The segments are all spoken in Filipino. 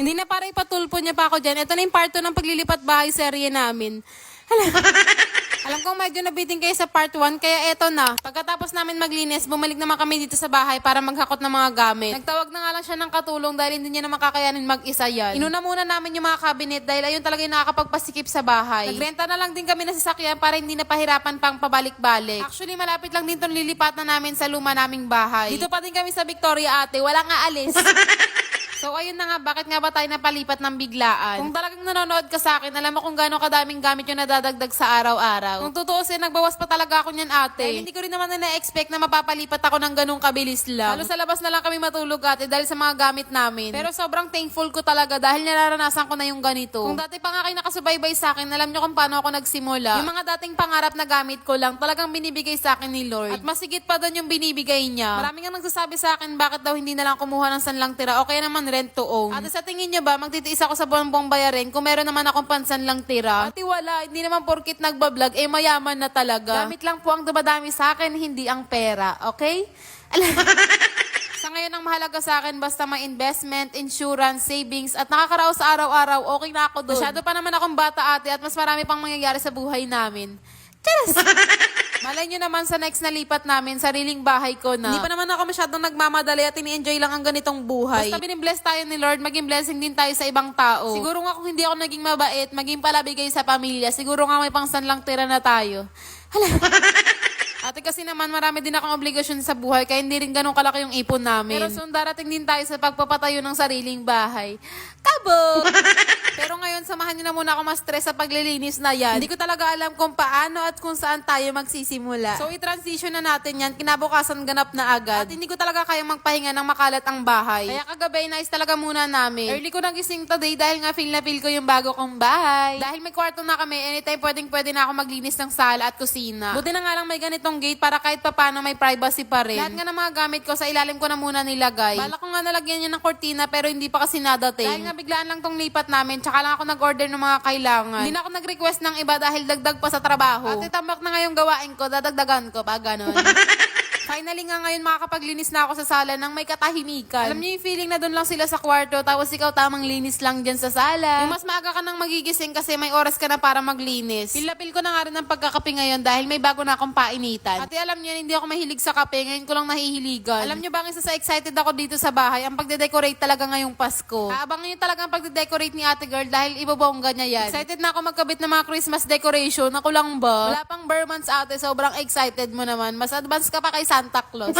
Hindi na para ipatulpo niya pa ako dyan. Ito na yung part 2 ng paglilipat bahay serye namin. Hala. Alam kong medyo nabitin kayo sa part 1, kaya eto na. Pagkatapos namin maglinis, bumalik naman kami dito sa bahay para maghakot ng mga gamit. Nagtawag na nga lang siya ng katulong dahil hindi niya na makakayanin mag-isa yan. Inuna muna namin yung mga cabinet dahil ayun talaga yung nakakapagpasikip sa bahay. Nagrenta na lang din kami ng sasakyan para hindi na pahirapan pang pabalik-balik. Actually, malapit lang din itong lilipatan namin sa luma naming bahay. Dito pa din kami sa Victoria, ate. Wala nga alis. So, ayun na nga, bakit nga ba tayo napalipat ng biglaan? Kung talagang nanonood ka sa akin, alam mo kung gaano kadaming gamit yung nadadagdag sa araw-araw. Kung tutuusin, nagbawas pa talaga ako niyan, ate. Dahil hindi ko rin naman na-expect na mapapalipat ako ng ganung kabilis lang. Halos sa labas na lang kami matulog, ate, dahil sa mga gamit namin. Pero sobrang thankful ko talaga dahil nararanasan ko na yung ganito. Kung dati pa nga kayo nakasubaybay sa akin, alam nyo kung paano ako nagsimula. Yung mga dating pangarap na gamit ko lang, talagang binibigay sa akin ni Lord. At masigit pa doon yung binibigay niya. Maraming nga nagsasabi sa akin, bakit daw hindi na lang kumuha ng sanlang tira o kaya naman rent to own. Ate, sa tingin nyo ba, magtitiis ako sa buong bayarin kung meron naman akong pansanlang tira? Ate, wala. Hindi naman porkit nagbablog, eh mayaman na talaga. Gamit lang po ang dumadami sa akin, hindi ang pera. Okay? Sa ngayon, ang mahalaga sa akin, basta may investment, insurance, savings, at nakakaraos sa araw-araw, okay na ako doon. Masyado pa naman akong bata, ate, at mas marami pang mangyayari sa buhay namin. Charas! Malay nyo naman sa next na lipat namin, sariling bahay ko na. Hindi pa naman ako masyadong nagmamadali at ini-enjoy lang ang ganitong buhay. Basta binibless tayo ni Lord, maging blessing din tayo sa ibang tao. Siguro nga kung hindi ako naging mabait, maging palabigay sa pamilya, siguro nga may pangsanlang tira na tayo. Hala. Ate, kasi naman marami din akong obligasyon sa buhay kaya hindi rin ganun kalaki yung ipon namin. Pero soon darating din tayo sa pagpapatayo ng sariling bahay. Kabog! Pero ngayon, samahan niyo na muna ako ma-stress sa paglilinis na yan. Hindi ko talaga alam kung paano at kung saan tayo magsisimula. So, i-transition na natin yan. Kinabukasan ganap na agad. At hindi ko talaga kayang magpahinga ng makalat ang bahay. Kaya kagabi, nice talaga muna namin. Early ko nagising today dahil nga feel na feel ko yung bago kong bahay. Dahil may kwarto na kami, anytime pwede na ako maglinis ng sala at kusina. Buti na nga lang may ganitong gate para kahit papano may privacy pa rin. Lahat nga ng mga gamit ko sa ilalim ko na muna nilagay. Bala ko nga nalagyan niya ng kortina pero hindi pa kasi nadating. Dahil nga biglaan lang tong lipat namin, tsaka lang ako nag-order ng mga kailangan. Hindi na ako nag-request ng iba dahil dagdag pa sa trabaho. At itambak na nga yung gawain ko, dadagdagan ko pa, ganon. Finally nga ngayon makakapaglinis na ako sa sala nang may katahimikan. Alam niyo yung feeling na doon lang sila sa kwarto tapos ikaw tamang linis lang dyan sa sala. Yung mas maaga ka nang magigising kasi may oras ka na para maglinis. Feel ko na nga rin ng pagkakape ngayon dahil may bago na akong painitan. Ate, alam niyo, hindi ako mahilig sa kape. Ngayon ko lang nahihiligan. Alam niyo ba, isa sa excited ako dito sa bahay, ang pagde-decorate talaga ngayong Pasko. Abangan niyo talaga ang pagde-decorate ni ate girl dahil ibobongga niya yan. Excited na ako magkabit ng mga Christmas decoration. Ako lang ba? Wala pang bare months, ate. Sobrang excited mo naman. Mas advance ka pa kay Santa Claus.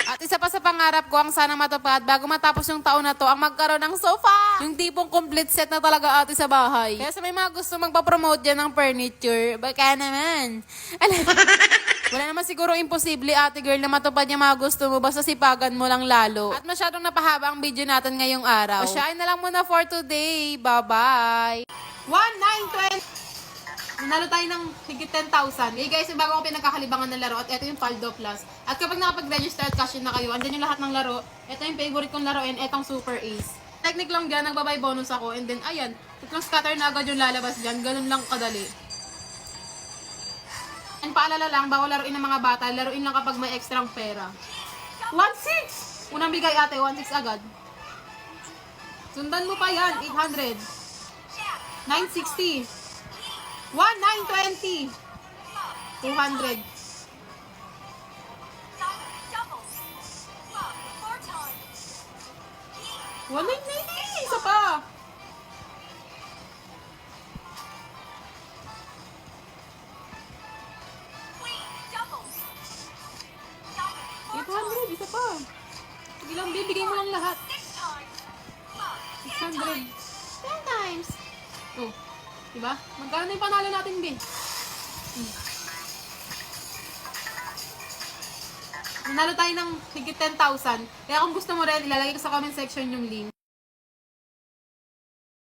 At isa pa sa pangarap ko ang sanang matupad bago matapos yung taon na to ang magkaroon ng sofa. Yung tipong complete set na talaga ate sa bahay. Kaya sa may mga gusto magpa-promote dyan ng furniture, baka naman. Wala naman siguro imposible ate girl na matupad yung mga gusto mo basta sipagan mo lang lalo. At masyadong napahaba ang video natin ngayong araw. Pasyain na lang muna for today. Bye-bye. 1,920. Nanalo tayo ng higit 10,000. Eh guys, bago ako pinagkakalibangan ng laro at ito yung Paldo Plus. At kapag nakapag-register at cash in na kayo, andyan yung lahat ng laro. Ito yung favorite kong laruin, etong Super Ace. Technique lang dyan, nagbabay bonus ako. And then, ayan, tatlong scatter na agad yung lalabas dyan. Ganun lang kadali. And paalala lang, bawal laruin ng mga bata. Laruin lang kapag may extrang pera. 1,600! Unang bigay ate, 1,600 agad. Sundan mo pa yan, 800. 960. 1,920. 200. 1,990. Isa pa. 800. Isa pa. Sige lang, bibigay mo lang lahat. 600. 10 times. Oh. Diba? Magkano na yung panalo natin, B? Nanalo tayo ng higit 10,000. Kaya kung gusto mo rin, ilalagay ko sa comment section yung link.